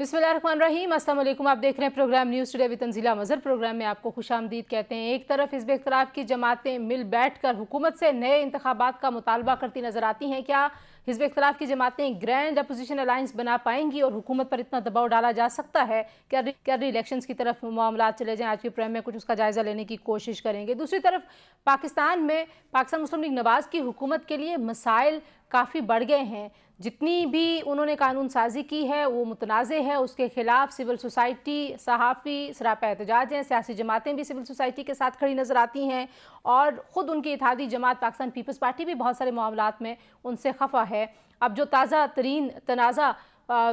बिस्मिल्लाहिर्रहमानिर्रहीम, अस्सलाम वालेकुम। आप देख रहे हैं programme news today with Tanzeela Mazhar. Programme में आपको खुशामदीद कहते हैं। एक तरफ हिज़्ब इख्तिलाफ की जमातें मिल बैठ कर हुकूमत से नए इंतखाबात का मुतालबा करती नज़र आती हैं। क्या हिज़्ब इख्तिलाफ की जमातें ग्रैंड अपोजिशन अलायंस बना पाएंगी और हुकूमत पर इतना दबाव डाला जा सकता है? क्या इलेक्शंस की तरफ मामला चले जाएँ? आज के प्रोग्राम में कुछ उसका जायज़ा लेने की कोशिश करेंगे। दूसरी तरफ पाकिस्तान मुस्लिम लीग नवाज़ की हुकूमत के लिए मसाइल काफ़ी बढ़ गए हैं। जितनी भी उन्होंने कानून साजी की है वो मुतनाज़े है। उसके खिलाफ सिविल सोसाइटी, सहाफ़ी सरापा एहतजाज हैं। सियासी जमातें भी सिविल सोसाइटी के साथ खड़ी नज़र आती हैं और ख़ुद उनकी इत्तेहादी जमात पाकिस्तान पीपल्स पार्टी भी बहुत सारे मामलात में उनसे खफा है। अब जो ताज़ा तरीन तनाज़ा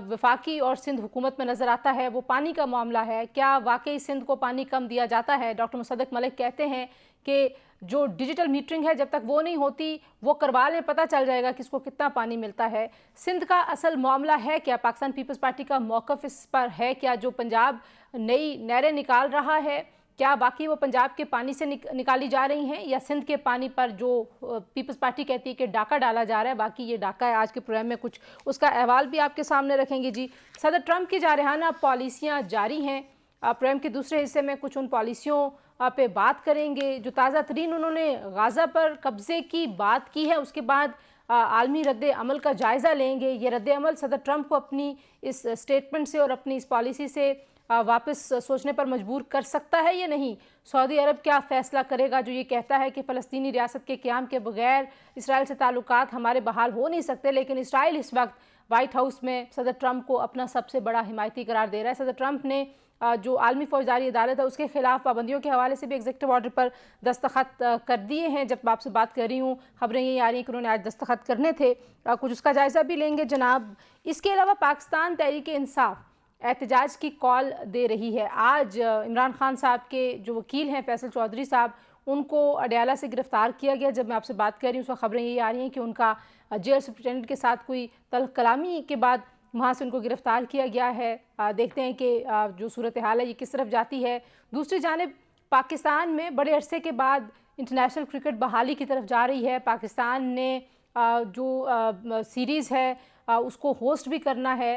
वफाकी और सिंध हुकूमत में नज़र आता है वो पानी का मामला है। क्या वाकई सिंध को पानी कम दिया जाता है? डॉक्टर मुसद्दक मलिक कहते हैं कि जो डिजिटल मीटरिंग है जब तक वो नहीं होती वो करवा लें, पता चल जाएगा किसको कितना पानी मिलता है। सिंध का असल मामला है क्या? पाकिस्तान पीपल्स पार्टी का मौक़िफ़ इस पर है क्या? जो पंजाब नई नहरें निकाल रहा है, क्या बाकी वो पंजाब के पानी से निकाली जा रही हैं या सिंध के पानी पर जो पीपल्स पार्टी कहती है कि डाका डाला जा रहा है, बाकी ये डाका है? आज के प्रोग्राम में कुछ उसका अहवाल भी आपके सामने रखेंगे जी। सदर ट्रंप की जारहाना पॉलिसियाँ जारी हैं। प्रोग्राम के दूसरे हिस्से में कुछ उन पॉलिसियों पे बात करेंगे। जो ताज़ा तरीन उन्होंने गाज़ा पर कब्ज़े की बात की है, उसके बाद आलमी रद्द अमल का जायज़ा लेंगे। ये रद्द अमल सदर ट्रंप को अपनी इस स्टेटमेंट से और अपनी इस पॉलिसी से वापस सोचने पर मजबूर कर सकता है या नहीं? सऊदी अरब क्या फ़ैसला करेगा जो ये कहता है कि फ़लस्तीनी रियासत के क़याम के बगैर इसराइल से ताल्लुकात हमारे बहाल हो नहीं सकते, लेकिन इसराइल इस वक्त वाइट हाउस में सदर ट्रंप को अपना सबसे बड़ा हिमायती करार दे रहा है। सदर ट्रंप ने जो आलमी फ़ौजदारी अदालत है उसके खिलाफ पाबंदियों के हवाले से भी एग्जीक्यूटिव ऑर्डर पर दस्तखत कर दिए हैं। जब आपसे बात कर रही हूँ खबरें यही आ रही हैं कि उन्होंने आज दस्तखत करने थे। कुछ उसका जायज़ा भी लेंगे जनाब। इसके अलावा पाकिस्तान तहरीक इंसाफ एहतजाज की कॉल दे रही है। आज इमरान खान साहब के जो वकील हैं फैसल चौधरी साहब, उनको अडयाला से गिरफ़्तार किया गया। जब मैं आपसे बात कर रही हूँ उस खबरें यही आ रही हैं कि उनका जेल सुपरिटेंडेंट के साथ कोई तल्ख़ कलामी के बाद वहाँ से उनको गिरफ़्तार किया गया है। देखते हैं कि जो सूरत हाल है ये किस तरफ जाती है। दूसरी जानिब पाकिस्तान में बड़े अरसे के बाद इंटरनेशनल क्रिकेट बहाली की तरफ जा रही है। पाकिस्तान ने जो सीरीज़ है उसको होस्ट भी करना है,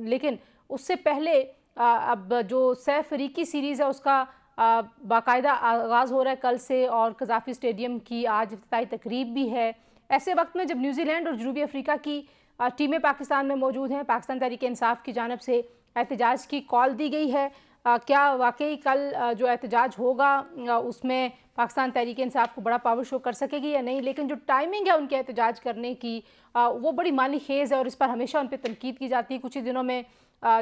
लेकिन उससे पहले अब जो सैफ अफ्रीकी सीरीज़ है उसका बाकायदा आगाज़ हो रहा है कल से और कज़ाफ़ी स्टेडियम की आज इफ्तिताई तकरीब भी है। ऐसे वक्त में जब न्यूजीलैंड और जनूबी अफ्रीका की टीमें पाकिस्तान में मौजूद हैं, पाकिस्तान तहरीक इंसाफ की जानिब से एहतजाज की कॉल दी गई है। क्या वाकई कल जो एहतजाज होगा उसमें पाकिस्तान तहरीक इंसाफ को बड़ा पावर शो कर सकेगी या नहीं? लेकिन जो टाइमिंग है उनके एहतजाज करने की वो बड़ी मानी खेज़ है और इस पर हमेशा उन पर तनकीद की जाती है। कुछ ही दिनों में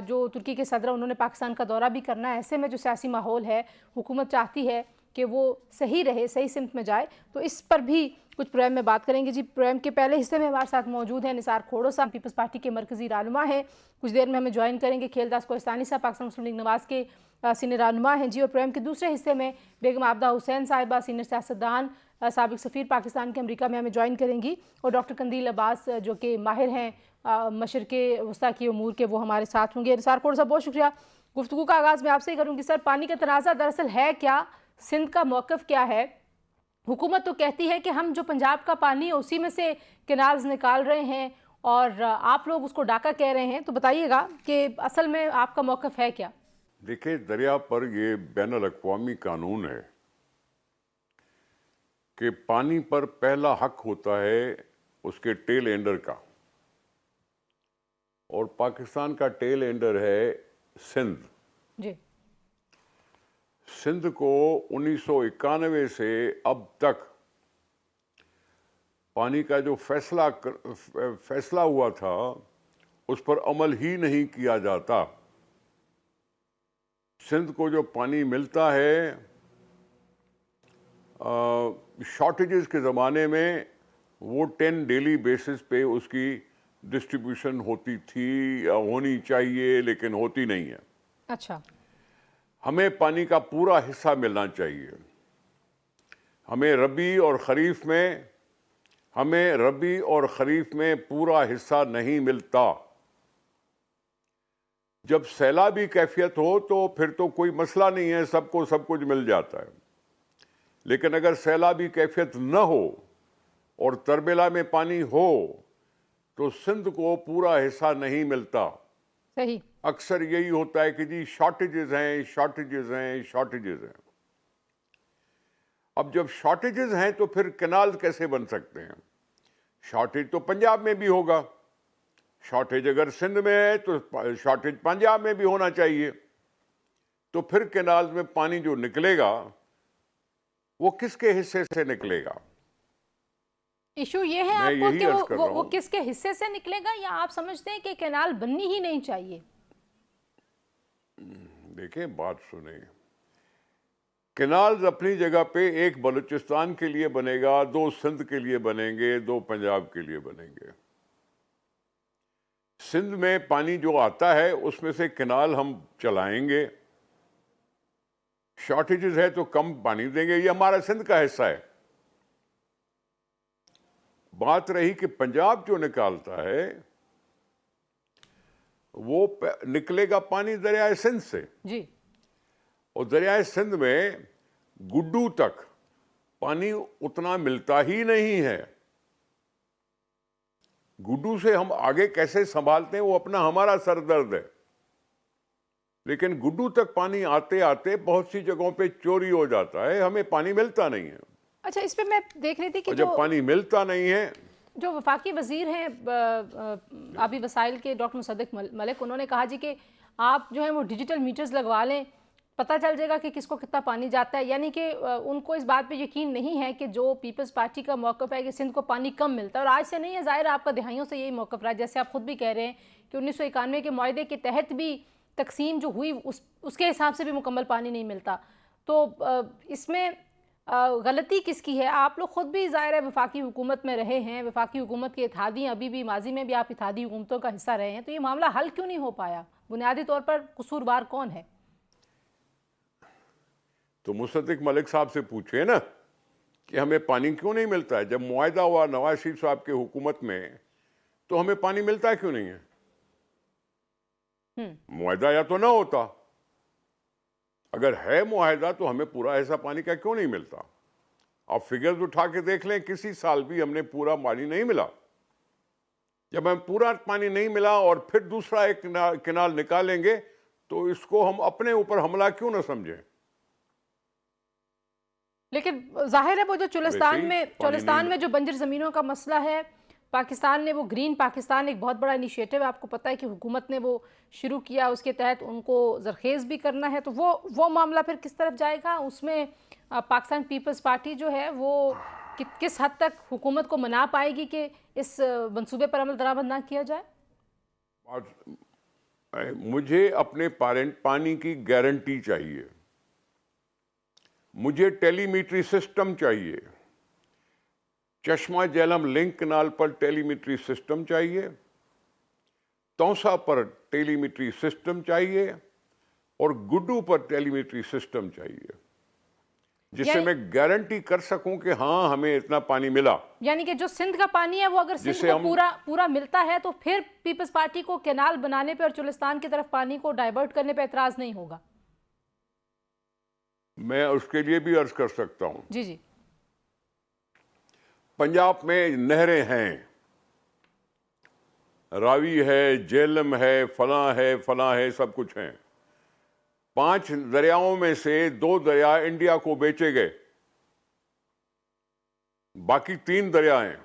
जो तुर्की के सदर उन्होंने पाकिस्तान का दौरा भी करना है। ऐसे में जो सियासी माहौल है हुकूमत चाहती है कि वो सही रहे, सही सिमत में जाए, तो इस पर भी कुछ प्रोग्राम में बात करेंगे जी। प्रोग्राम के पहले हिस्से में हमारे साथ मौजूद हैं निसार खोड़ो साहब, पीपल्स पार्टी के मरकज़ी रहनुमा हैं। कुछ देर में हमें ज्वाइन करेंगे खेलदास कोहिस्तानी साहब, पाकिस्तान मुस्लिम लीग नवाज़ के सीनियर रहनुमा हैं जी। और प्रोग्राम के दूसरे हिस्से में बेगम आबदा हुसैन साहिबा, सीनियर सियासतदान, साबिक सफ़ीर पाकिस्तान के अमरीका में हमें ज्वाइन करेंगी। और डॉक्टर कंदील अब्बास जो कि माहिर हैं मशरिक़ वस्ता की उमूर के, वो हमारे साथ होंगे। निसार खोड़ो साहब बहुत शुक्रिया। गुफ्तगू का आगाज़ मैं आपसे ही करूँगी। सर, पानी का तनाज़ा दरअसल है क्या? सिंध का मौक़िफ़ क्या है? हुकूमत तो कहती है कि हम जो पंजाब का पानी है उसी में से कैनाल्स निकाल रहे हैं और आप लोग उसको डाका कह रहे हैं, तो बताइएगा कि असल में आपका मौक़िफ़ है क्या? देखिए, दरिया पर ये बैनुल अक़वामी कानून है कि पानी पर पहला हक होता है उसके टेल एंडर का, और पाकिस्तान का टेल एंडर है सिंध। जी। सिंध को 1991 से अब तक पानी का जो फैसला हुआ था उस पर अमल ही नहीं किया जाता। सिंध को जो पानी मिलता है शॉर्टेजेस के ज़माने में वो 10 डेली बेसिस पे उसकी डिस्ट्रीब्यूशन होती थी या होनी चाहिए, लेकिन होती नहीं है। अच्छा। हमें पानी का पूरा हिस्सा मिलना चाहिए। हमें रबी और खरीफ में पूरा हिस्सा नहीं मिलता। जब सैलाबी कैफियत हो तो फिर तो कोई मसला नहीं है, सबको सब कुछ मिल जाता है। लेकिन अगर सैलाबी कैफियत न हो और तरबेला में पानी हो तो सिंध को पूरा हिस्सा नहीं मिलता। सही। अक्सर यही होता है कि जी शॉर्टेजेस हैं, शॉर्टेजेस हैं, शॉर्टेजेस हैं। अब जब शॉर्टेजेस हैं तो फिर कैनाल कैसे बन सकते हैं? शॉर्टेज तो पंजाब में भी होगा, शॉर्टेज अगर सिंध में है तो शॉर्टेज पंजाब में भी होना चाहिए। तो फिर कैनाल में पानी जो निकलेगा वो किसके हिस्से से निकलेगा? इशू ये है मैं आपको यही कि अर्ज कर रहा वो हूं। किसके हिस्से से निकलेगा, या आप समझते हैं कि कैनाल बननी ही नहीं चाहिए? देखिए, बात सुने, कैनाल्स अपनी जगह पे एक बलूचिस्तान के लिए बनेगा, दो सिंध के लिए बनेंगे, दो पंजाब के लिए बनेंगे। सिंध में पानी जो आता है उसमें से कैनाल हम चलाएंगे, शॉर्टेजेस है तो कम पानी देंगे, ये हमारा सिंध का हिस्सा है। बात रही कि पंजाब जो निकालता है वो निकलेगा पानी दरियाए सिंध से, जी। और दरियाए सिंध में गुड्डू तक पानी उतना मिलता ही नहीं है। गुड्डू से हम आगे कैसे संभालते हैं वो अपना हमारा सरदर्द है, लेकिन गुड्डू तक पानी आते आते बहुत सी जगहों पे चोरी हो जाता है, हमें पानी मिलता नहीं है। अच्छा, इस पे मैं देख रही थी कि और जब पानी मिलता नहीं है, जो वफाकी वजीर हैं आबी वसाइल के डॉक्टर मुसद्दिक मलिक, उन्होंने कहा जी कि आप जो है वो डिजिटल मीटर्स लगवा लें, पता चल जाएगा कि किसको कितना पानी जाता है। यानी कि उनको इस बात पे यकीन नहीं है कि जो पीपल्स पार्टी का मौक़िफ़ है कि सिंध को पानी कम मिलता है, और आज से नहीं है, ज़ाहिर है आपका दहाइयों से यही मौक़िफ़ रहा है। जैसे आप ख़ुद भी कह रहे हैं कि 1991 के मुआहदे के तहत भी तकसीम जो हुई उसके हिसाब से भी मुकम्मल पानी नहीं मिलता। तो इसमें गलती किसकी है? आप लोग ख़ुद भी ज़ाहिर है वफाकी हुकूमत में रहे हैं, वफाकी हुकूमत के इत्तेहादी, अभी भी माजी में भी आप इत्तेहादी हुकूमतों का हिस्सा रहे हैं, तो ये मामला हल क्यों नहीं हो पाया? बुनियादी तौर पर कसूरवार कौन है? तो मुसद्दिक मलिक साहब से पूछे ना कि हमें पानी क्यों नहीं मिलता है। जब मुआहदा हुआ नवाज शरीफ साहब के हुकूमत में तो हमें पानी मिलता क्यों नहीं है? मुआहदा या तो ना होता, अगर है मुआहदा तो हमें पूरा ऐसा पानी का क्यों नहीं मिलता? आप फिगर्स उठा के देख लें, किसी साल भी हमने पूरा पानी नहीं मिला। जब हमें पूरा पानी नहीं मिला और फिर दूसरा एक कैनाल निकालेंगे तो इसको हम अपने ऊपर हमला क्यों ना समझें? लेकिन जाहिर है वो जो चोलिस्तान में जो बंजर ज़मीनों का मसला है, पाकिस्तान ने वो ग्रीन पाकिस्तान एक बहुत बड़ा इनिशिएटिव है, आपको पता है कि हुकूमत ने वो शुरू किया, उसके तहत उनको ज़रखेज़ भी करना है, तो वो मामला फिर किस तरफ जाएगा? उसमें पाकिस्तान पीपल्स पार्टी जो है वो किस हद तक हुकूमत को मना पाएगी कि इस मंसूबे पर अमल दरामद ना किया जाए? मुझे अपने पानी की गारंटी चाहिए, मुझे टेलीमीट्री सिस्टम चाहिए, चश्मा झेलम लिंक कनाल पर टेलीमीट्री सिस्टम चाहिए, तौसा पर टेलीमीट्री सिस्टम चाहिए, और गुड्डू पर टेलीमीट्री सिस्टम चाहिए, जिससे मैं गारंटी कर सकूं कि हाँ हमें इतना पानी मिला। यानी कि जो सिंध का पानी है वो अगर सिंध को पूरा मिलता है तो फिर पीपल्स पार्टी को कैनाल बनाने पे और चोलिस्तान की तरफ पानी को डाइवर्ट करने पे एतराज नहीं होगा? मैं उसके लिए भी अर्ज कर सकता हूं। जी जी। पंजाब में नहरें हैं, रावी है, झेलम है, फलां है, सब कुछ है। 5 दरियाओं में से 2 दरिया इंडिया को बेचे गए, बाकी 3 दरिया हैं।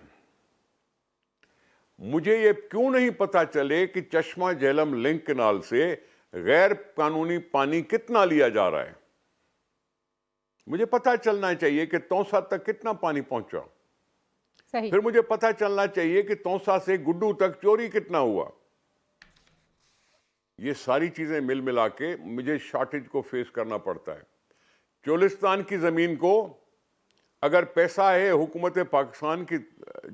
मुझे ये क्यों नहीं पता चले कि चश्मा झेलम लिंक कनाल से गैर कानूनी पानी कितना लिया जा रहा है? मुझे पता चलना चाहिए कि तौसा तक कितना पानी पहुंचा। सही। फिर मुझे पता चलना चाहिए कि तौसा से गुड्डू तक चोरी कितना हुआ। ये सारी चीजें मिल मिला के मुझे शॉर्टेज को फेस करना पड़ता है। चोलिस्तान की जमीन को अगर पैसा है हुकूमत पाकिस्तान की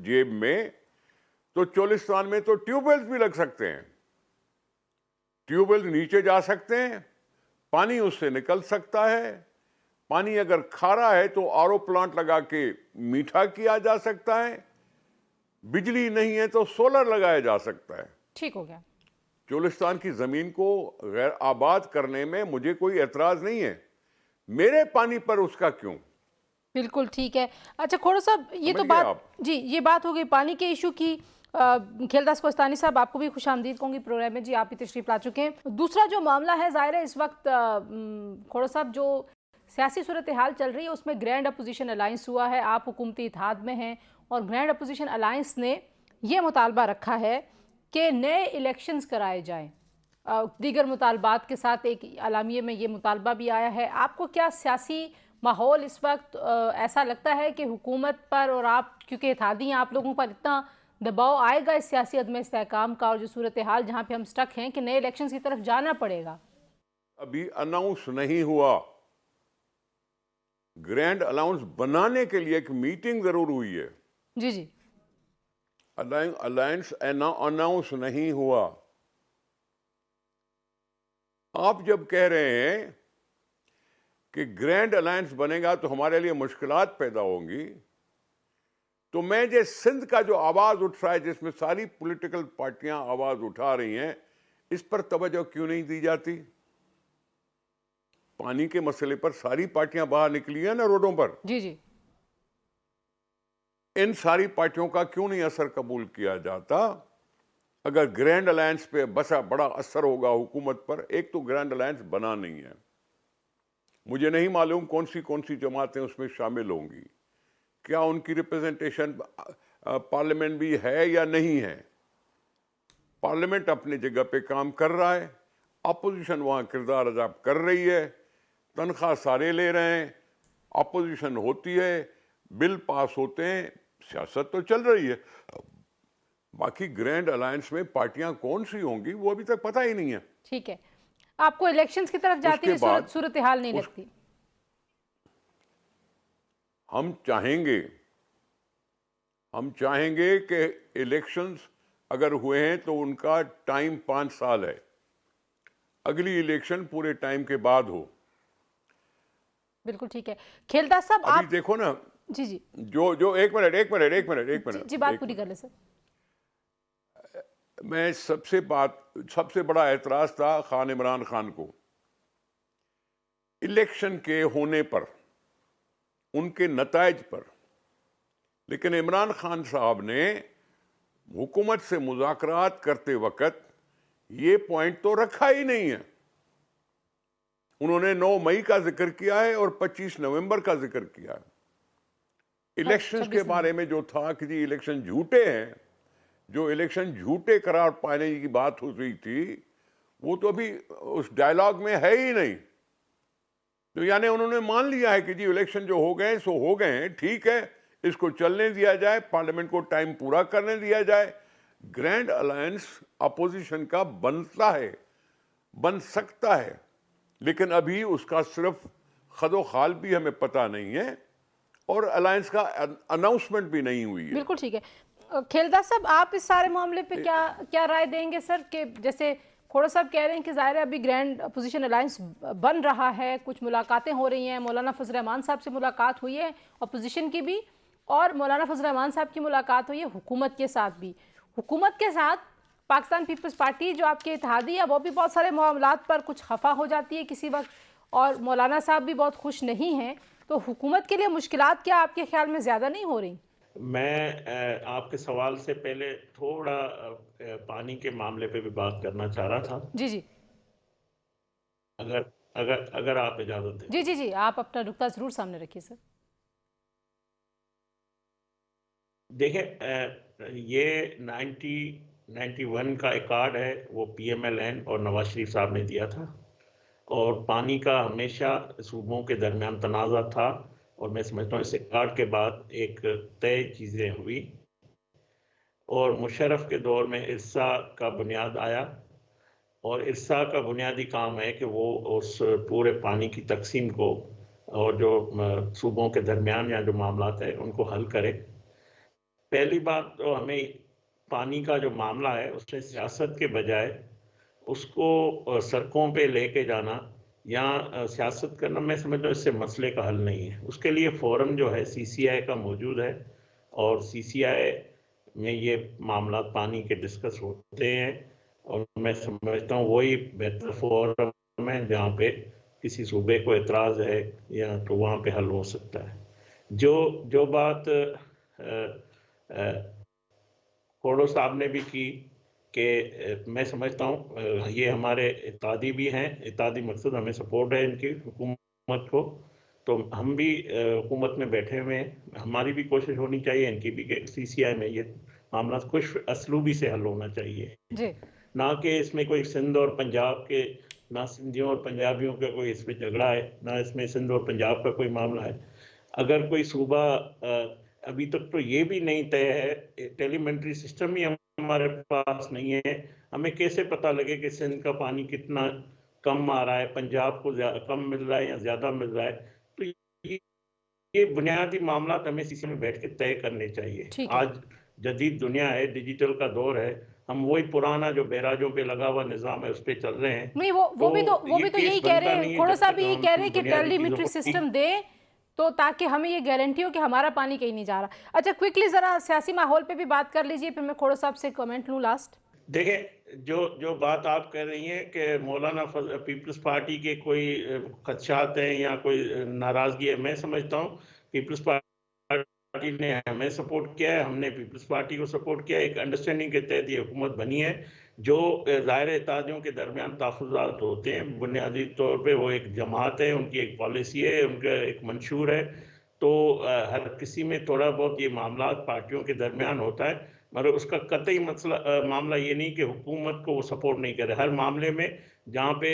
जेब में तो चोलिस्तान में तो ट्यूबवेल्स भी लग सकते हैं, ट्यूबवेल नीचे जा सकते हैं, पानी उससे निकल सकता है। पानी अगर खारा है तो आरओ प्लांट लगा के मीठा किया जा सकता है, बिजली नहीं है तो सोलर लगाया जा सकता है। ठीक हो गया। चोलिस्तान की जमीन को गैर आबाद करने में मुझे कोई एतराज नहीं है, मेरे पानी पर उसका क्यों? बिल्कुल ठीक है। अच्छा खोड़ो साहब, ये तो बात जी ये बात हो गई पानी के इशू की। खेलदास कोस्तानी साहब, आपको भी खुश आमदीद कहूँगी प्रोग्राम में जी, आप भी तशरीफ ला चुके हैं। दूसरा जो मामला है, ज़ाहिर है इस वक्त खोड़ा साहब जो सियासी सूरत हाल चल रही है उसमें ग्रैंड अपोजिशन अलायंस हुआ है, आप हुकूमती इत्तेहाद में हैं और ग्रैंड अपोजिशन अलायंस ने यह मुतालबा रखा है कि नए इलेक्शंस कराए जाएँ। दीगर मुतालबात के साथ एक अलामिये में ये मुतालबा भी आया है। आपको क्या सियासी माहौल इस वक्त ऐसा लगता है कि हुकूमत पर और आप क्योंकि इत्तेहादी हैं, आप लोगों पर इतना दबाव आएगा इस सियासी अदम इस्तेहकाम का और जो सूरत हाल जहाँ पे हम स्टक हैं कि नए इलेक्शंस की तरफ जाना पड़ेगा? अभी अनाउंस नहीं हुआ। ग्रैंड अलाउंस बनाने के लिए एक मीटिंग जरूर हुई है। जी जी, अलायंस अनाउंस नहीं हुआ। आप जब कह रहे हैं कि ग्रैंड अलायंस बनेगा तो हमारे लिए मुश्किलात पैदा होंगी, तो मैं जो सिंध का जो आवाज उठ रहा है जिसमें सारी पॉलिटिकल पार्टियां आवाज उठा रही हैं, इस पर तवज्जो क्यों नहीं दी जाती? पानी के मसले पर सारी पार्टियां बाहर निकली हैं ना रोडों पर। जी जी, इन सारी पार्टियों का क्यों नहीं असर कबूल किया जाता? अगर ग्रैंड अलायंस पे बसा बड़ा असर होगा हुकूमत पर। एक तो ग्रैंड अलायंस बना नहीं है, मुझे नहीं मालूम कौन सी जमातें उसमें शामिल होंगी, क्या उनकी रिप्रेजेंटेशन पार्लियामेंट भी है या नहीं है। पार्लियामेंट अपनी जगह पे काम कर रहा है, अपोजिशन वहां किरदार अदा कर रही है, तनख्वाह सारे ले रहे हैं, अपोजिशन होती है, बिल पास होते हैं, सियासत तो चल रही है। बाकी ग्रैंड अलायंस में पार्टियां कौन सी होंगी वो अभी तक पता ही नहीं है। ठीक है, आपको इलेक्शंस की तरफ जाती हुई सूरत हाल नहीं लगती? हम चाहेंगे कि इलेक्शंस अगर हुए हैं तो उनका टाइम 5 साल है, अगली इलेक्शन पूरे टाइम के बाद हो। बिल्कुल ठीक है। खेलदास साहब, अभी आप देखो ना, जी जी जो एक मिनट जी, बात पूरी कर ले सर। मैं सबसे बड़ा एतराज था खान इमरान खान को इलेक्शन के होने पर, उनके नताइज पर। लेकिन इमरान खान साहब ने हुकूमत से मुज़ाकरात करते वक्त ये पॉइंट तो रखा ही नहीं है। उन्होंने 9 मई का जिक्र किया है और 25 नवंबर का जिक्र किया है। इलेक्शंस के बारे में जो था कि जी इलेक्शन झूठे हैं, जो इलेक्शन झूठे करार पाने की बात हो रही थी, वो तो अभी उस डायलॉग में है ही नहीं। तो यानी उन्होंने मान लिया है कि जी इलेक्शन जो हो गए सो हो गए हैं, ठीक है, इसको चलने दिया जाए, पार्लियामेंट को टाइम पूरा करने दिया जाए। ग्रैंड अलायंस अपोजिशन का बन सकता है, लेकिन अभी उसका सिर्फ खदो खाल भी हमें पता नहीं है और अलायंस का अनाउंसमेंट भी नहीं हुई है। बिल्कुल ठीक है। खेलदास साहब, आप इस सारे मामले पे क्या राय देंगे सर? कि जैसे खोड़ा साहब कह रहे हैं कि ज़ाहिर है अभी ग्रैंड अपोजिशन अलायंस बन रहा है, कुछ मुलाकातें हो रही हैं, मौलाना फजल रहमान साहब से मुलाकात हुई है अपोजिशन की भी, और मौलाना फजल रहमान साहब की मुलाकात हुई है हुकूमत के साथ भी। हुकूमत के साथ पाकिस्तान पीपल्स पार्टी जो आपके इत्तेहादी है वो भी बहुत सारे मामलात पर कुछ खफा हो जाती है किसी वक्त, और मौलाना साहब भी बहुत खुश नहीं हैं। तो हुकूमत के लिए मुश्किलात क्या आपके ख्याल में ज़्यादा नहीं हो रही? मैं आपके सवाल से पहले थोड़ा पानी के मामले पे भी बात करना चाह रहा था। जी जी अगर आप इजाजत दें। जी जी जी, आप अपना नुक्ता जरूर सामने रखिए सर। देखिए, ये 1991 का एक कार्ड है, वो PMLN और नवाज शरीफ साहब ने दिया था, और पानी का हमेशा सूबों के दरमियान तनाज़ा था, और मैं समझता हूँ इस कार्ड के बाद एक तय चीज़ें हुई और मुशर्रफ के दौर में इरसा का बुनियाद आया, और इरसा का बुनियादी काम है कि वो उस पूरे पानी की तकसीम को और जो सूबों के दरमियान या जो मामलात है उनको हल करे। पहली बात तो हमें पानी का जो मामला है उससे सियासत के बजाय उसको सड़कों पे लेके जाना या सियासत करना, मैं समझता हूँ इससे मसले का हल नहीं है। उसके लिए फोरम जो है CCI का मौजूद है, और CCI में ये मामला पानी के डिस्कस होते हैं, और मैं समझता हूँ वही बेहतर फोरम है जहाँ पे किसी सूबे को एतराज़ है या तो वहाँ पे हल हो सकता है। जो बात खोड़ो साहब ने भी की कि मैं समझता हूँ ये हमारे इत्तेहादी भी हैं, इत्तेहादी मकसद हमें सपोर्ट है इनकी हुकूमत को, तो हम भी हुकूमत में बैठे हुए हैं, हमारी भी कोशिश होनी चाहिए, इनकी भी, कि CCI में ये मामला खुश असलूबी से हल होना चाहिए, जी ना कि इसमें कोई सिंध और पंजाब के, ना सिंधियों और पंजाबियों का कोई इसमें झगड़ा है, ना इसमें सिंध और पंजाब का कोई मामला है। अगर कोई सूबा अभी तक तो ये भी नहीं तय है, टेलीमेंट्री सिस्टम ही हमारे पास नहीं है, हमें कैसे पता लगे कि सिंध का पानी कितना कम आ रहा है, पंजाब को कम मिल रहा है या ज़्यादा मिल रहा है। तो ये बुनियादी मामला हमें CCI में बैठ के तय करने चाहिए। ठीक है। आज जदीद दुनिया है, डिजिटल का दौर है, हम वही पुराना जो बैराजों पे लगा हुआ निज़ाम है उस पे चल रहे हैं। नहीं, वो भी तो यही कह रहे हैं, खोड़ो साहब भी यही कह रहे हैं कि टेलीमेट्री सिस्टम दे, तो ताकि हमें ये गारंटी हो कि हमारा पानी कहीं नहीं जा रहा। अच्छा, क्विकली जरा सियासी माहौल पे भी बात कर लीजिए, फिर मैं खोड़ो साहब से कमेंट लूँ लास्ट। देखें, जो बात आप कह रही हैं कि मौलाना पीपल्स पार्टी के कोई खदशात हैं या कोई नाराज़गी है, मैं समझता हूँ पीपल्स पार्टी ने हमें सपोर्ट किया है, हमने पीपल्स पार्टी को सपोर्ट किया है, एक अंडरस्टैंडिंग के तहत ये हुकूमत बनी है। जो ज़ाहिर इत्तेहादियों के दरमियान तहफ़्फ़ुज़ात होते हैं, बुनियादी तौर पे वो एक जमात है, उनकी एक पॉलिसी है, उनका एक मंशूर है, तो हर किसी में थोड़ा बहुत ये मामला पार्टियों के दरमियान होता है, मगर उसका कतई मामला ये नहीं कि हुकूमत को वो सपोर्ट नहीं करे। हर मामले में जहाँ पे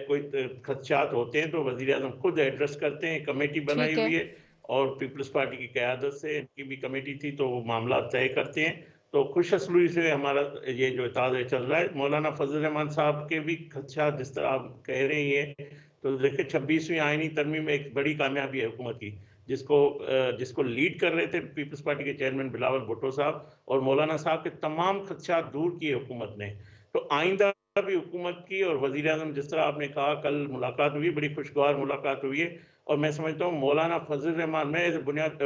कोई खदशात होते हैं तो वज़ीर-ए-आज़म खुद एड्रेस करते हैं, कमेटी बनाई हुई है और पीपल्स पार्टी की क़यादत से इनकी भी कमेटी थी, तो वो मामला तय करते हैं। तो खुश असलूई से हमारा ये जो इत्तेहाद चल रहा है। मौलाना फजल रहमान साहब के भी खदशात जिस तरह आप कह रही हैं, तो देखिए 26वीं आईनी तरमीम एक बड़ी कामयाबी है हुकूमत की, जिसको लीड कर रहे थे पीपल्स पार्टी के चेयरमैन बिलावल भुट्टो साहब, और मौलाना साहब के तमाम खदशात दूर किए हुकूमत ने। तो आइंदा भी हुकूमत की और वज़ीर-ए-आज़म, जिस तरह आपने कहा कल मुलाकात हुई, बड़ी खुशगवार मुलाकात हुई है, और मैं समझता हूँ मौलाना फजल रहमान, मैं बुनियाद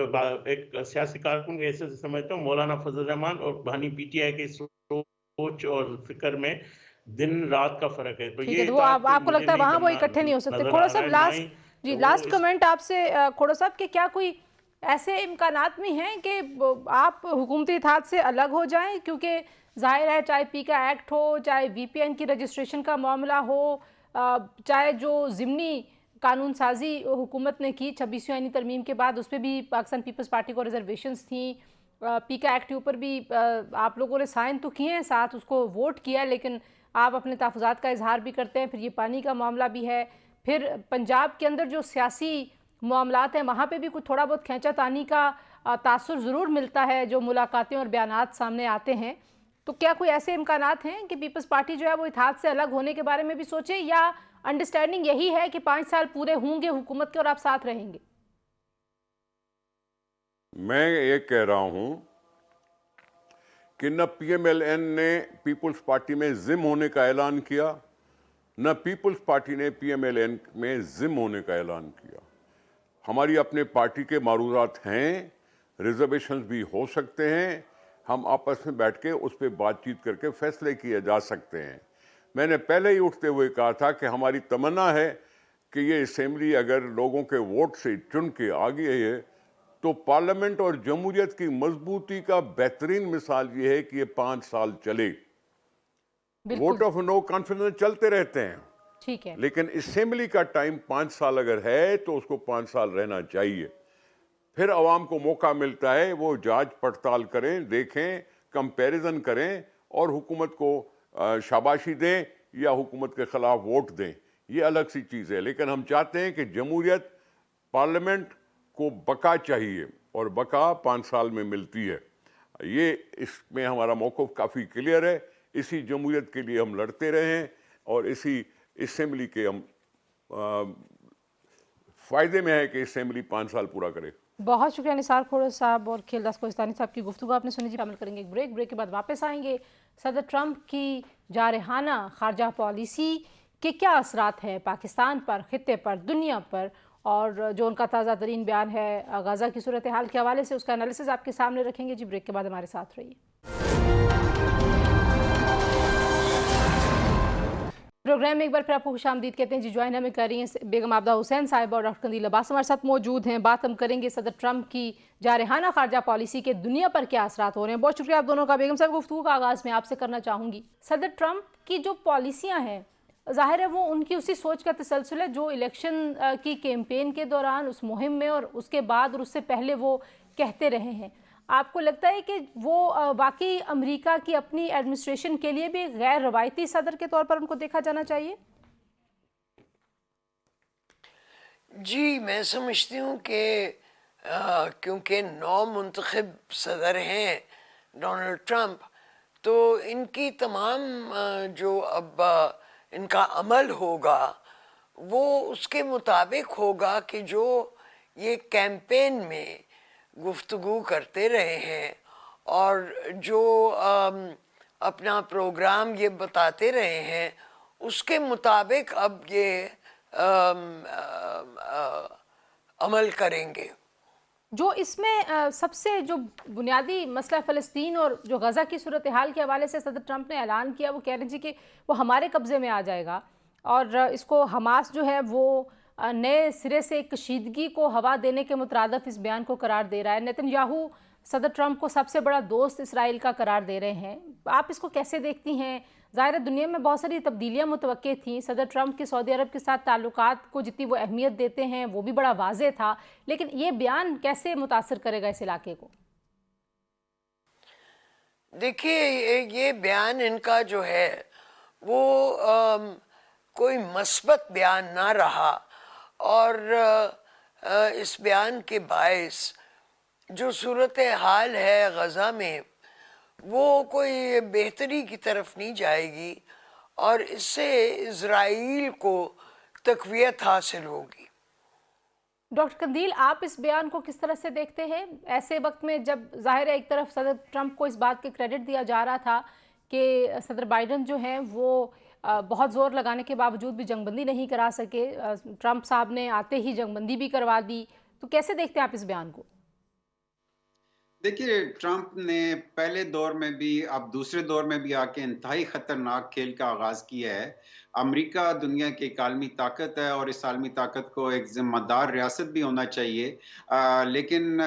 एक सियासी कारकुन के हिस्से से समझता हूँ मौलाना फजल रहमान और बहानी PTI की सोच और फिक्र में दिन रात का फर्क है। तो ये वो आपको लगता है वहाँ वो इकट्ठे नहीं हो सकते। खोड़ो साहब लास्ट कमेंट आपसे, खोड़ो साहब के क्या कोई ऐसे इम्कानात भी हैं कि आप हुकूमती इत्तेहाद से अलग हो जाएं, क्योंकि जाहिर है चाहे पीका एक्ट हो, चाहे VPN की रजिस्ट्रेशन का मामला हो, चाहे जो ज़िमनी कानून साजी हुकूमत ने की 26वीं आईनी तरमीम के बाद, उस पर भी पाकिस्तान पीपल्स पार्टी को रिजर्वेशंस थी, पीका एक्ट के ऊपर भी आप लोगों ने साइन तो किए हैं, साथ उसको वोट किया, लेकिन आप अपने तहफ़्फ़ुज़ात का इजहार भी करते हैं। फिर ये पानी का मामला भी है, फिर पंजाब के अंदर जो सियासी मामलात हैं वहाँ पे भी कुछ थोड़ा बहुत खींचातानी का तासुर ज़रूर मिलता है जो मुलाकातें और बयानात सामने आते हैं। तो क्या कोई ऐसे इम्कानात हैं कि पीपल्स पार्टी जो है वो इत्तेहाद से अलग होने के बारे में भी सोचे, या अंडरस्टैंडिंग यही है कि 5 साल पूरे होंगे हुकूमत के और आप साथ रहेंगे? मैं ये कह रहा हूं कि न PMLN ने पीपल्स पार्टी में जिम होने का ऐलान किया, न पीपल्स पार्टी ने PMLN में जिम होने का ऐलान किया। हमारी अपने पार्टी के मारूजात हैं, रिजर्वेशंस भी हो सकते हैं, हम आपस में बैठ के उस पर बातचीत करके फैसले किए जा सकते हैं। मैंने पहले ही उठते हुए कहा था कि हमारी तमन्ना है कि ये असेंबली अगर लोगों के वोट से चुन के आ गई है तो पार्लियामेंट और जमहूरियत की मजबूती का बेहतरीन मिसाल ये है कि ये 5 साल चले। वोट ऑफ नो कॉन्फिडेंस चलते रहते हैं, ठीक है, लेकिन असेंबली का टाइम 5 साल अगर है तो उसको 5 साल रहना चाहिए। फिर अवाम को मौका मिलता है वो जांच पड़ताल करें, देखें, कंपैरिजन करें और हुकूमत को शाबाशी दें या हुकूमत के खिलाफ वोट दें, ये अलग सी चीज़ है। लेकिन हम चाहते हैं कि जमहूरियत, पार्लियामेंट को बका चाहिए और बका 5 साल में मिलती है। ये इसमें हमारा मौक़िफ़ काफ़ी क्लियर है। इसी जमहूरियत के लिए हम लड़ते रहे हैं और इसी असेंबली के हम फ़ायदे में है कि असेंबली 5 साल पूरा करे। बहुत शुक्रिया निसार खोड़ो साहब और खेलदास कोहिस्तानी साहब की गुफ्तगू आपने सुनी जी। शामिल करेंगे एक ब्रेक के बाद वापस आएंगे। सदर ट्रंप की जारहाना खारजा पॉलिसी के क्या असरात हैं पाकिस्तान पर, खित्ते पर, दुनिया पर, और जो उनका ताज़ा तरीन बयान है गाज़ा की सूरत हाल के हवाले से, उसका एनालिसिस आपके सामने रखेंगे जी। ब्रेक के बाद हमारे साथ रहिए। प्रोग्राम में एक बार फिर आपको खुशामदीद कहते हैं। जी ज्वाइन हमें कर रही हैं बेगम आबदा हुसैन साहिबा और डॉक्टर कंदील अब्बास हमारे साथ मौजूद हैं। बात हम करेंगे सदर ट्रंप की जारहाना खारजा पॉलिसी के दुनिया पर क्या असरात हो रहे हैं। बहुत शुक्रिया आप दोनों का। बेगम साहब, गुफ्तगू का आगाज़ में आपसे करना चाहूँगी। सदर ट्रंप की जो पॉलिसियाँ हैं, ज़ाहिर है वो उनकी उसी सोच का तसलसल है जो इलेक्शन की कैंपेन के दौरान, उस मुहिम में और उसके बाद और उससे पहले वो कहते रहे हैं। आपको लगता है कि वो वाकई अमेरिका की अपनी एडमिनिस्ट्रेशन के लिए भी गैर रवायती सदर के तौर पर उनको देखा जाना चाहिए? जी, मैं समझती हूँ कि क्योंकि नौ मुंतखब सदर हैं डोनाल्ड ट्रंप, तो इनकी तमाम जो अब इनका अमल होगा वो उसके मुताबिक होगा कि जो ये कैंपेन में गुफ्तगू करते रहे हैं और जो अपना प्रोग्राम ये बताते रहे हैं उसके मुताबिक अब ये अमल करेंगे। जो इसमें सबसे जो बुनियादी मसला फ़लस्तीन और जो गज़ा की सूरत हाल के हवाले से सदर ट्रंप ने ऐलान किया, वो कह रहे थे कि वो हमारे कब्ज़े में आ जाएगा और इसको हमास जो है वो नए सिरे से कशीदगी को हवा देने के मुतरादफ इस बयान को करार दे रहा है। नेतन्याहू सदर ट्रंप को सबसे बड़ा दोस्त इसराइल का करार दे रहे हैं। आप इसको कैसे देखती हैं? ज़ाहिर दुनिया में बहुत सारी तब्दीलियाँ मुतवक्के थीं। सदर ट्रंप के सऊदी अरब के साथ ताल्लुकात को जितनी वो अहमियत देते हैं वो भी बड़ा वाज़ेह था, लेकिन ये बयान कैसे मुतासर करेगा इस इलाके को? देखिए, ये बयान इनका जो है वो कोई मस्बत बयान ना रहा और इस बयान के बायस जो सूरत हाल है गज़ा में वो कोई बेहतरी की तरफ नहीं जाएगी और इससे इज़राइल को तक़वियत हासिल होगी। डॉक्टर कंदील, आप इस बयान को किस तरह से देखते हैं ऐसे वक्त में जब ज़ाहिर है एक तरफ सदर ट्रंप को इस बात के क्रेडिट दिया जा रहा था कि सदर बाइडन जो हैं वो बहुत ज़ोर लगाने के बावजूद भी जंगबंदी नहीं करा सके, ट्रंप साहब ने आते ही जंगबंदी भी करवा दी, तो कैसे देखते हैं आप इस बयान को? देखिए, ट्रंप ने पहले दौर में भी अब दूसरे दौर में भी आके इंतहाई खतरनाक खेल का आगाज किया है। अमेरिका दुनिया की एक आलमी ताकत है और इस आलमी ताकत को एक जिम्मेदार रियासत भी होना चाहिए। लेकिन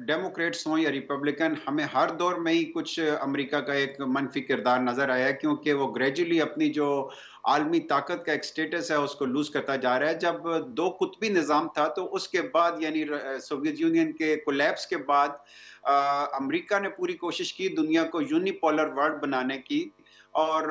डेमोक्रेट्स हों या रिपब्लिकन, हमें हर दौर में ही कुछ अमेरिका का एक मनफी किरदार नजर आया है, क्योंकि वो ग्रेजुअली अपनी जो आलमी ताकत का एक स्टेटस है उसको लूज करता जा रहा है। जब दो कुतबी निज़ाम था तो उसके बाद यानी सोवियत यूनियन के कोलैप्स के बाद अमेरिका ने पूरी कोशिश की दुनिया को यूनिपोलर वर्ल्ड बनाने की, और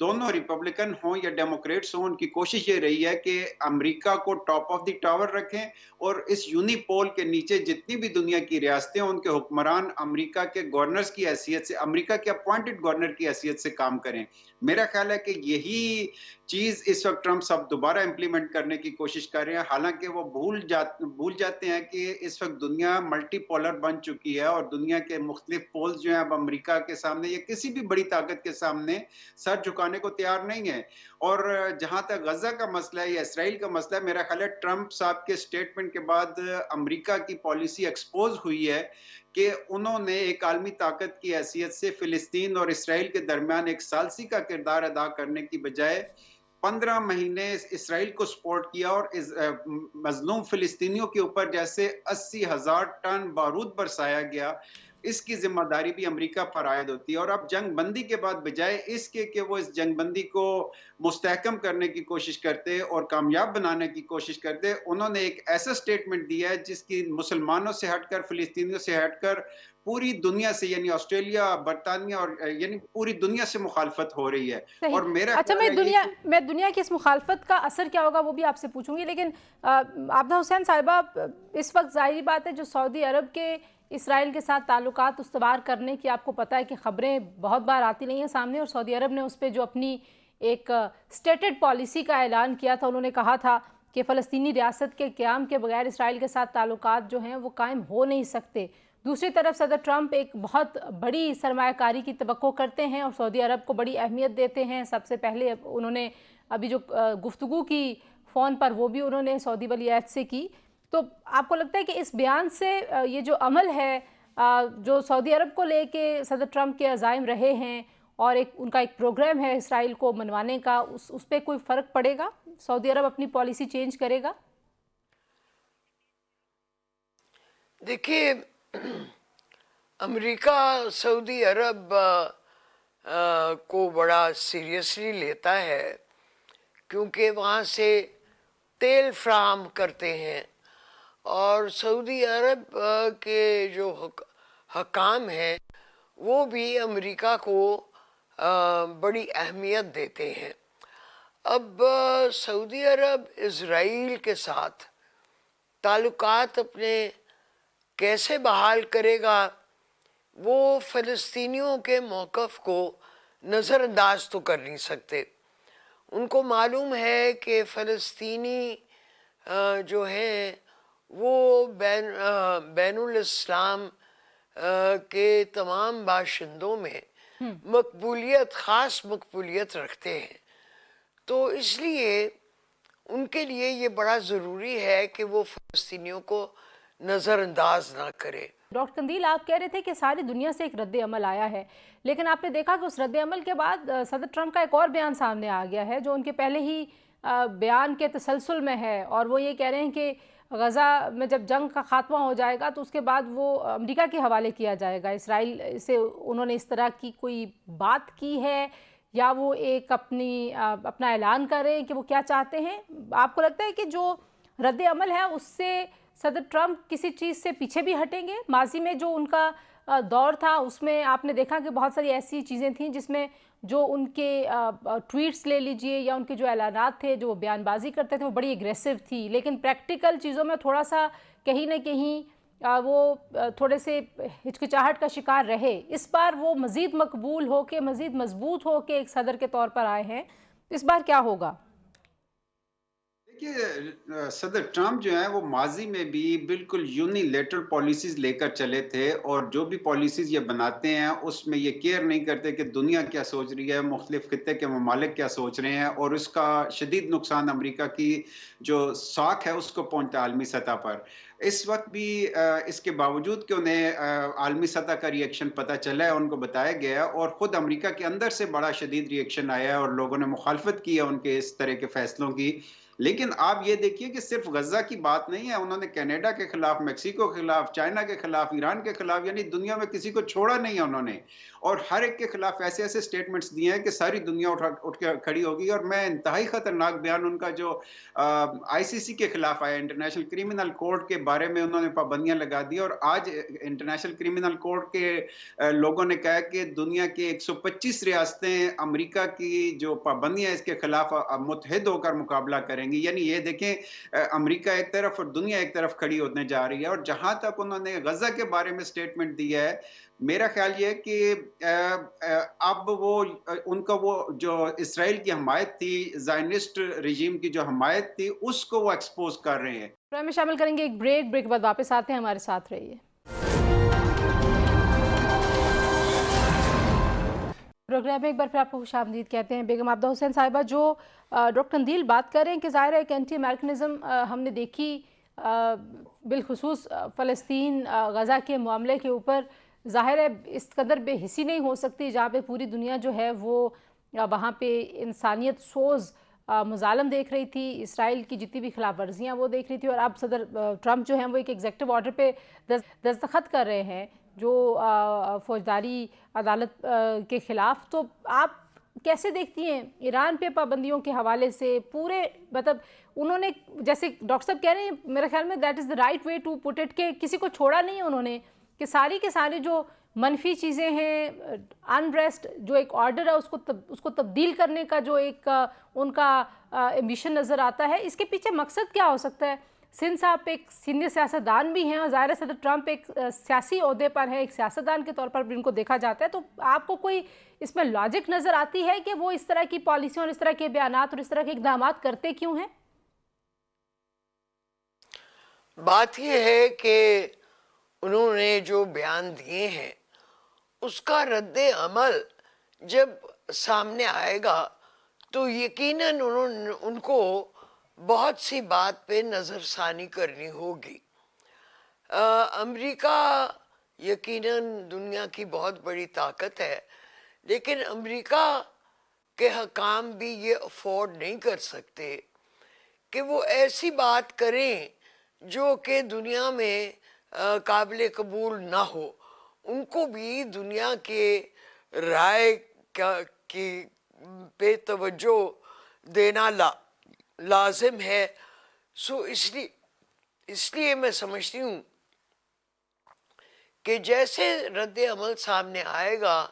दोनों रिपब्लिकन हों या डेमोक्रेट्स हों उनकी कोशिश ये रही है कि अमेरिका को टॉप ऑफ द टावर रखें और इस यूनिपोल के नीचे जितनी भी दुनिया की रियासतें हैं उनके हुक्मरान अमेरिका के गवर्नर्स की हैसियत से, अमेरिका के अपॉइंटेड गवर्नर की हैसियत से काम करें। मेरा ख्याल है कि यही चीज इस वक्त ट्रंप साहब दोबारा इंप्लीमेंट करने की कोशिश कर रहे हैं। हालांकि वो भूल जाते हैं कि इस वक्त दुनिया मल्टीपोलर बन चुकी है और दुनिया के मुख्तलिफ पोल्स जो हैं अब अमेरिका के सामने या किसी भी बड़ी ताकत के सामने सर झुकाने को तैयार नहीं है। और जहां तक गजा का मसला है या इसराइल का मसला है, मेरा ख्याल है ट्रंप साहब के स्टेटमेंट के बाद अमेरिका की पॉलिसी एक्सपोज हुई है कि उन्होंने एक आलमी ताकत की हैसियत से फिलिस्तीन और इसराइल के दरमियान एक सालसी का किरदार अदा करने की बजाय 15 महीने इसराइल को सपोर्ट किया और मजलूम फिलिस्तीनियों के ऊपर जैसे 80,000 टन बारूद बरसाया गया, इसकी जिम्मेदारी भी अमेरिका पर आयद होती है। और अब जंग बंदी के बाद बजाय इसके कि वो इस जंग बंदी को मुस्तहकम करने की कोशिश करते और कामयाब बनाने की कोशिश करते, उन्होंने एक ऐसा स्टेटमेंट दिया है जिसकी मुसलमानों से हटकर, फिलिस्तीनियों से हटकर पूरी दुनिया से यानी ऑस्ट्रेलिया, बरतानिया और यानी पूरी दुनिया से मुखालफत हो रही है। और मेरा अच्छा, मैं दुनिया की इस मुखालफत का असर क्या होगा वो भी आपसे पूछूंगी, लेकिन आबदा हुसैन साहिबा, इस वक्त जाहिर बात है जो सऊदी अरब के इसराइल के साथ ताल्लुकात उस्तवार करने की आपको पता है कि ख़बरें बहुत बार आती नहीं हैं सामने, और सऊदी अरब ने उस पर जो अपनी एक स्टेटेड पॉलिसी का ऐलान किया था, उन्होंने कहा था कि फ़लस्तीनी रियासत के क़याम के बगैर इसराइल के साथ ताल्लुकात जो हैं वो कायम हो नहीं सकते। दूसरी तरफ सदर ट्रंप एक बहुत बड़ी सरमायाकारी की तवक्को करते हैं और सऊदी अरब को बड़ी अहमियत देते हैं। सबसे पहले उन्होंने अभी जो गुफ्तगू की फ़ोन पर वो भी उन्होंने सऊदी वली अहद से की। तो आपको लगता है कि इस बयान से ये जो अमल है जो सऊदी अरब को लेके सदर ट्रंप के अज़ाइम रहे हैं اور ایک ان کا ایک پروگرام ہے اسرائیل کو منوانے کا، اس پہ کوئی فرق پڑے گا؟ سعودی عرب اپنی پالیسی چینج کرے گا؟ دیکھیے، امریکہ سعودی عرب کو بڑا سیریسلی لیتا ہے، کیونکہ وہاں سے تیل فراہم کرتے ہیں، اور سعودی عرب کے جو حکام ہیں وہ بھی امریکہ کو بڑی اہمیت دیتے ہیں۔ اب سعودی عرب اسرائیل کے ساتھ تعلقات اپنے کیسے بحال کرے گا، وہ فلسطینیوں کے موقف کو نظر انداز تو کر نہیں سکتے۔ ان کو معلوم ہے کہ فلسطینی جو ہیں وہ بین الاسلام کے تمام باشندوں میں مقبولیت، خاص مقبولیت رکھتے ہیں، تو اس لیے ان کے لیے یہ بڑا ضروری ہے کہ وہ فلسطینیوں کو نظر انداز نہ کرے۔ ڈاکٹر قندیل، آپ کہہ رہے تھے کہ ساری دنیا سے ایک رد عمل آیا ہے، لیکن آپ نے دیکھا کہ اس رد عمل کے بعد صدر ٹرمپ کا ایک اور بیان سامنے آ گیا ہے جو ان کے پہلے ہی بیان کے تسلسل میں ہے، اور وہ یہ کہہ رہے ہیں کہ غزہ میں جب جنگ کا خاتمہ ہو جائے گا تو اس کے بعد وہ امریکہ کے حوالے کیا جائے گا۔ اسرائیل سے انہوں نے اس طرح کی کوئی بات کی ہے یا وہ ایک اپنا اعلان کر رہے ہیں کہ وہ کیا چاہتے ہیں؟ آپ کو لگتا ہے کہ جو رد عمل ہے اس سے صدر ٹرمپ کسی چیز سے پیچھے بھی ہٹیں گے؟ ماضی میں جو ان کا دور تھا اس میں آپ نے دیکھا کہ بہت ساری ایسی چیزیں تھیں جس میں جو ان کے ٹویٹس لے لیجئے یا ان کے جو اعلانات تھے، جو وہ بیان بازی کرتے تھے، وہ بڑی اگریسو تھی، لیکن پریکٹیکل چیزوں میں تھوڑا سا کہیں نہ کہیں وہ تھوڑے سے ہچکچاہٹ کا شکار رہے۔ اس بار وہ مزید مقبول ہو کے، مزید مضبوط ہو کے ایک صدر کے طور پر آئے ہیں، اس بار کیا ہوگا؟ دیکھیے، صدر ٹرمپ جو ہیں وہ ماضی میں بھی بالکل یونیلیٹرل پالیسیز لے کر چلے تھے، اور جو بھی پالیسیز یہ بناتے ہیں اس میں یہ کیئر نہیں کرتے کہ دنیا کیا سوچ رہی ہے، مختلف خطے کے ممالک کیا سوچ رہے ہیں، اور اس کا شدید نقصان امریکہ کی جو ساکھ ہے اس کو پہنچتا عالمی سطح پر۔ اس وقت بھی اس کے باوجود کہ انہیں عالمی سطح کا ری ایکشن پتہ چلا ہے، ان کو بتایا گیا ہے، اور خود امریکہ کے اندر سے بڑا شدید ری ایکشن آیا ہے اور لوگوں نے مخالفت کی ہے ان کے اس طرح کے فیصلوں کی۔ لیکن آپ یہ دیکھیے کہ صرف غزہ کی بات نہیں ہے، انہوں نے کینیڈا کے خلاف، میکسیکو کے خلاف، چائنا کے خلاف، ایران کے خلاف، یعنی دنیا میں کسی کو چھوڑا نہیں ہے انہوں نے، اور ہر ایک کے خلاف ایسے ایسے سٹیٹمنٹس دیے ہیں کہ ساری دنیا اٹھ کے کھڑی ہوگی۔ اور میں انتہائی خطرناک بیان ان کا جو آئی سی سی کے خلاف آیا، انٹرنیشنل کرمنل کورٹ کے بارے میں انہوں نے پابندیاں لگا دی، اور آج انٹرنیشنل کرمنل کورٹ کے لوگوں نے کہا کہ دنیا کے 125 ریاستیں امریکہ کی جو پابندیاں اس کے خلاف متحد ہو کر مقابلہ کریں گی۔ یعنی یہ دیکھیں، امریکہ ایک طرف اور دنیا ایک طرف کھڑی ہونے جا رہی ہے۔ اور جہاں تک انہوں نے غزہ کے بارے میں سٹیٹمنٹ دیا ہے، میرا خیال یہ ہے کہ اب وہ ان کا وہ جو اسرائیل کی حمایت تھی، زائنسٹ رجیم کی جو حمایت تھی، اس کو وہ ایکسپوز کر رہے ہیں۔ پروگرام میں شامل کریں گے ایک بریک کے بعد واپس آتے ہیں، ہمارے ساتھ رہیے۔ پروگرام میں ایک بار پھر آپ کو خوش آمدید کہتے ہیں۔ بیگم عابدہ حسین صاحبہ، جو ڈاکٹر قندیل بات کر رہے ہیں کہ ظاہر ہے کہ اینٹی امریکنزم ہم نے دیکھی بالخصوص فلسطین غزہ کے معاملے کے اوپر، ظاہر ہے اس قدر بے حسی نہیں ہو سکتی جہاں پہ پوری دنیا جو ہے وہ وہاں پہ انسانیت سوز مظالم دیکھ رہی تھی، اسرائیل کی جتنی بھی خلاف ورزیاں وہ دیکھ رہی تھی، اور اب صدر ٹرمپ جو ہیں وہ ایک ایگزیکٹو آرڈر پہ دستخط کر رہے ہیں جو فوجداری عدالت کے خلاف۔ تو آپ کیسے دیکھتی ہیں ایران پہ پابندیوں کے حوالے سے؟ پورے مطلب انہوں نے، جیسے ڈاکٹر صاحب کہہ رہے ہیں، میرے خیال میں that is the right way to put it, کہ کسی کو چھوڑا نہیں ہے انہوں نے، کہ ساری کے ساری جو منفی چیزیں ہیں، انریسٹ جو ایک آرڈر ہے اس کو تبدیل کرنے کا جو ایک ان کا ایمبیشن نظر آتا ہے، اس کے پیچھے مقصد کیا ہو سکتا ہے؟ سندھ صاحب ایک سینئر سیاستدان بھی ہیں، اور ظاہر ہے صدر ٹرمپ ایک سیاسی عہدے پر ہے، ایک سیاستدان کے طور پر بھی ان کو دیکھا جاتا ہے، تو آپ کو کوئی اس میں لاجک نظر آتی ہے کہ وہ اس طرح کی پالیسیوں اور اس طرح کے بیانات اور اس طرح کے اقدامات کرتے کیوں ہیں؟ بات یہ ہے کہ انہوں نے جو بیان دیے ہیں اس کا رد عمل جب سامنے آئے گا تو یقیناً ان کو بہت سی بات پہ نظر ثانی کرنی ہوگی۔ امریکہ یقیناً دنیا کی بہت بڑی طاقت ہے، لیکن امریکہ کے حکام بھی یہ افورڈ نہیں کر سکتے کہ وہ ایسی بات کریں جو کہ دنیا میں قابل قبول نہ ہو. ان کو بھی دنیا کے رائے کی پہ توجہ دینا لازم ہے. سو اس لیے میں سمجھتی ہوں کہ جیسے رد عمل سامنے آئے گا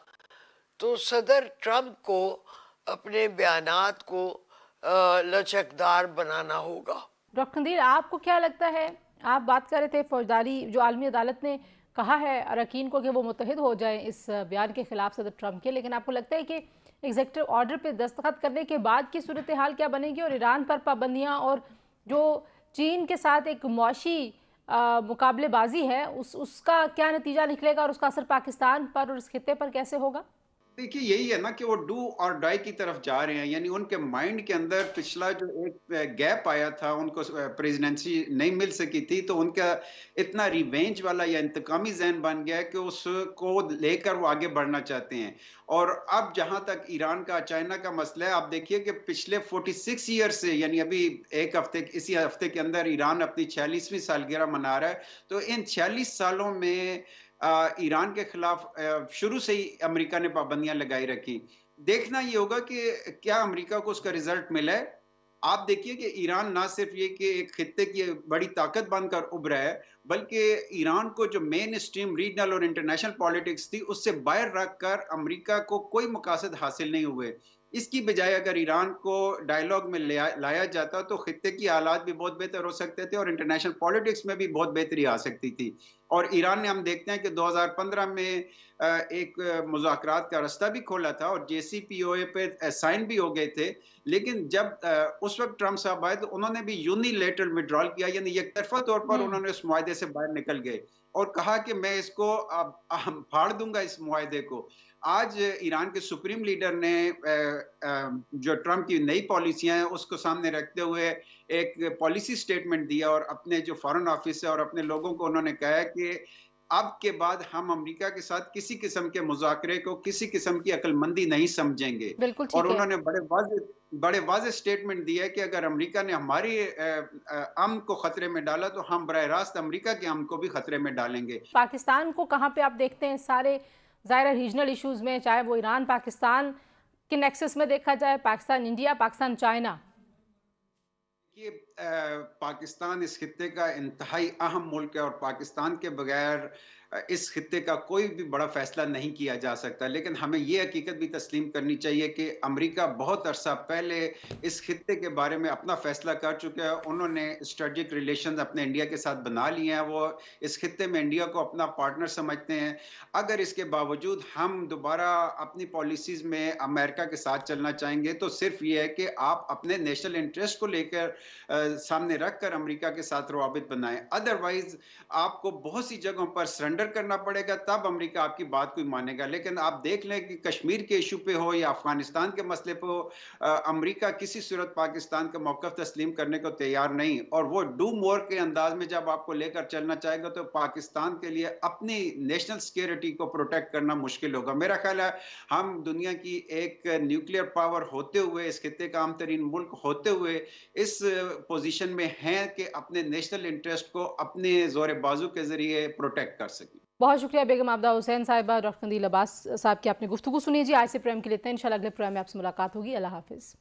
تو صدر ٹرمپ کو اپنے بیانات کو لچکدار بنانا ہوگا. ڈاکٹر قندیل، آپ کو کیا لگتا ہے، آپ بات کر رہے تھے فوجداری جو عالمی عدالت نے کہا ہے اراکین کو کہ وہ متحد ہو جائیں اس بیان کے خلاف صدر ٹرمپ کے، لیکن آپ کو لگتا ہے کہ ایگزیکٹو آرڈر پہ دستخط کرنے کے بعد کی صورتحال کیا بنے گی، اور ایران پر پابندیاں اور جو چین کے ساتھ ایک معاشی مقابلے بازی ہے اس کا کیا نتیجہ نکلے گا، اور اس کا اثر پاکستان پر اور اس خطے پر کیسے ہوگا؟ دیکھیے یہی ہے نا کہ وہ ڈو اور ڈائی کی طرف جا رہے ہیں. یعنی ان کے مائنڈ کے اندر پچھلا جو ایک گیپ آیا تھا، ان کو پریزیڈنسی نہیں مل سکی تھی، تو ان کا اتنا ریونج والا یا انتقامی ذہن بن گیا کہ اس کو لے کر وہ آگے بڑھنا چاہتے ہیں. اور اب جہاں تک ایران کا چائنا کا مسئلہ ہے، آپ دیکھیے کہ پچھلے 46 ایئر سے، یعنی ابھی اسی ہفتے کے اندر ایران اپنی 46ویں سالگرہ منا رہا ہے. تو ان 46 سالوں میں ایران کے خلاف شروع سے ہی امریکہ نے پابندیاں لگائی رکھی. دیکھنا یہ ہوگا کہ کیا امریکہ کو اس کا ریزلٹ ملا ہے. آپ دیکھیے کہ ایران نہ صرف یہ کہ ایک خطے کی بڑی طاقت بن کر ابھرا ہے، بلکہ ایران کو جو مین اسٹریم ریجنل اور انٹرنیشنل پالیٹکس تھی اس سے باہر رکھ کر امریکہ کو کوئی مقاصد حاصل نہیں ہوئے. اس کی بجائے اگر ایران کو ڈائیلاگ میں لایا جاتا تو خطے کی حالات بھی بہت بہتر ہو سکتے تھے اور انٹرنیشنل پالیٹکس میں بھی بہت بہتری آ سکتی تھی. اور ایران نے، ہم دیکھتے ہیں کہ 2015 میں ایک مذاکرات کا راستہ بھی کھولا تھا اور جے سی پی او اے پہ سائن بھی ہو گئے تھے. لیکن جب اس وقت ٹرمپ صاحب آئے تو انہوں نے بھی یونیلیٹرل وڈرال کیا، یعنی یک طرفہ طور پر انہوں نے اس معاہدے سے باہر نکل گئے اور کہا کہ میں اس کو پھاڑ دوں گا اس معاہدے کو. آج ایران کے سپریم لیڈر نے جو ٹرمپ کی نئی پالیسیاں ہیں اس کو سامنے رکھتے ہوئے ایک پالیسی سٹیٹمنٹ دیا اور اپنے جو فارن آفس ہے اور اپنے لوگوں کو انہوں نے کہا ہے کہ اب کے بعد ہم امریکہ کے ساتھ کسی قسم کے مذاکرے کو کسی قسم کی عقل مندی نہیں سمجھیں گے. بالکل اور ٹھیک ہے. انہوں نے بڑے واضح سٹیٹمنٹ دیا ہے کہ اگر امریکہ نے ہماری امن کو خطرے میں ڈالا تو ہم براہ راست امریکہ کے امن کو بھی خطرے میں ڈالیں گے. پاکستان کو کہاں پہ آپ دیکھتے ہیں سارے ظاہر ریجنل ایشوز میں، چاہے وہ ایران پاکستان کے نیکسس میں دیکھا جائے، پاکستان انڈیا، پاکستان چائنا؟ یہ پاکستان اس خطے کا انتہائی اہم ملک ہے اور پاکستان کے بغیر اس خطے کا کوئی بھی بڑا فیصلہ نہیں کیا جا سکتا. لیکن ہمیں یہ حقیقت بھی تسلیم کرنی چاہیے کہ امریکہ بہت عرصہ پہلے اس خطے کے بارے میں اپنا فیصلہ کر چکا ہے. انہوں نے اسٹریٹجک ریلیشنز اپنے انڈیا کے ساتھ بنا لیے ہیں، وہ اس خطے میں انڈیا کو اپنا پارٹنر سمجھتے ہیں. اگر اس کے باوجود ہم دوبارہ اپنی پالیسیز میں امریکہ کے ساتھ چلنا چاہیں گے تو صرف یہ ہے کہ آپ اپنے نیشنل انٹرسٹ کو لے کر سامنے رکھ کر امریکہ کے ساتھ روابط بنائیں. ادروائز آپ کو بہت سی جگہوں پر سرنڈر کرنا پڑے گا، تب امریکہ آپ کی بات کوئی مانے گا. لیکن آپ دیکھ لیں کہ کشمیر کے ایشو پہ ہو یا افغانستان کے مسئلے پہ ہو، امریکہ کسی صورت پاکستان کا موقف تسلیم کرنے کو تیار نہیں. اور وہ ڈو مور کے انداز میں جب آپ کو لے کر چلنا چاہے گا تو پاکستان کے لیے اپنی نیشنل سیکیورٹی کو پروٹیکٹ کرنا مشکل ہوگا. میرا خیال ہے ہم دنیا کی ایک نیوکلیئر پاور ہوتے ہوئے، اس خطے کا اہم ترین ملک ہوتے ہوئے اس پوزیشن میں ہیں کہ اپنے نیشنل انٹرسٹ کو اپنے زور بازو کے ذریعے پروٹیکٹ کر سکیں. بہت شکریہ بیگم عابدہ حسین صاحبہ، ڈاکٹر قندیل عباس صاحب کی آپ نے گفتگو سنی جی. آج سے پروگرام کے لیے اتنا، انشاءاللہ اگلے پروگرام میں آپ سے ملاقات ہوگی. اللہ حافظ.